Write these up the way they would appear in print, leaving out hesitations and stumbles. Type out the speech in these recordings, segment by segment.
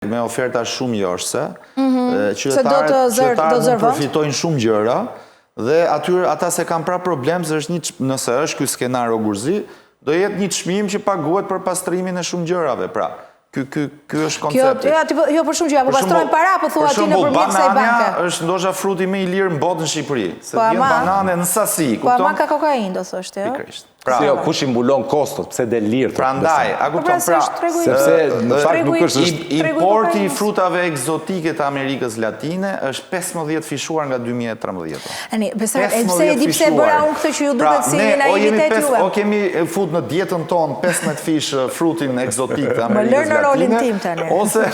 me oferta shumë joshse, qytetarët mund përfitojnë shumë gjëra, dhe ata se kanë pra problem, se nëse është ky skenar ogurzi, do jetë një çmim që paguhet për pastrimin e shumë gjërave, pra. Ky është koncepti. Jo, për shumë gjëra, po pastrojnë para, po thua ti nëpër mjet kësaj banke. Banania është ndoshta fruti më i lirë në botë në Shqipëri, se vjen banane në sasi, kupton? Po ama ka kokainë, do thoshte, jo? Pikërisht. Jo, kush i mbulon kostot, pse del lirë? Prandaj, a kupton pra, sepse në fakt nuk është importi i frutave egzotike të Amerikës Latine është 15 fishuar nga 2013. Ani, pse e di pse bëra unë këtë që ju duket si naivitet juve. O kemi fut në dietën tonë 15 fish frutin egzotik të Amerikës Latine. Më lër në rolin tim tani. Ose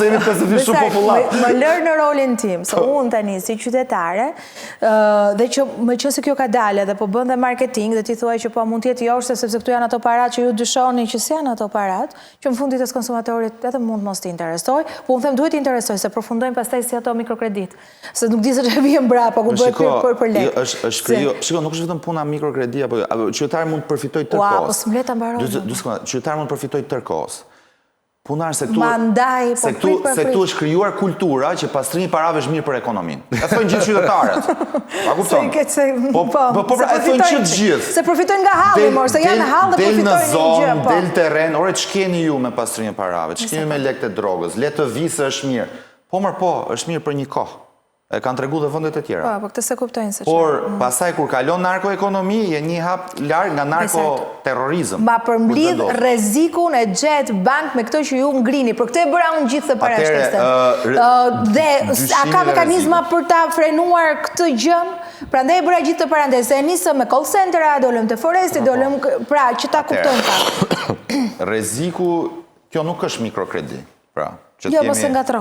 jemi 15 fish shumë popullar. Më lër në rolin tim, se unë tani si qytetare, dhe që më qëse kjo ka dalë dhe po bën dhe marketing, dhe ti thuaj që po mund tjetë joshte, sepse këtu janë ato parat që ju dyshoni që si janë ato parat, që në fundit e konsumatorit edhe mund mos t'i interesoj, po unë them duhet t'i interesoj, se përfundojnë pastaj si ato mikrokredit. Se nuk di se që vijen brapa, ku bëhet për lek. Shiko, nuk është vetëm puna mikrokredi, qytetari mund të përfitoj tërkos. Po s'mleta mbaron. Qytetari mund të përfitoj tërkos. Punar se këtu është krijuar kultura që pastrimi i parave është mirë për ekonominë. E thonë gjithë qytetarët. A kupton? Po e thonë që gjithë. Se përfitojnë nga halli, se janë hall dhe përfitojnë një gjë. Del në zonë, del terren, ore ç'keni ju me pastrimin e parave, ç'keni me lekët e drogës, le të visë është mirë. Po, është mirë për një kohë. E kanë tregu dhe vendet e tjera. Po, këtë se kuptojnë se që. Por, pasaj kur kalon narkoekonomi, je një hap larg nga narkoterrorizëm. Ma përmblidh rrezikun e Jet Bank me këtë që ju ngrini. Për këtë e bëra unë gjithë të parashtesën. Dhe a ka mekanizma për ta frenuar këtë gjën? Prandaj e bëra gjithë të parantesë. E nisëm me call center-a, dolëm te Foresti, dolëm pra që ta kuptojnë pak. Rreziku, kjo nuk është mikrokredi. Pra, jo, mos e ngatron.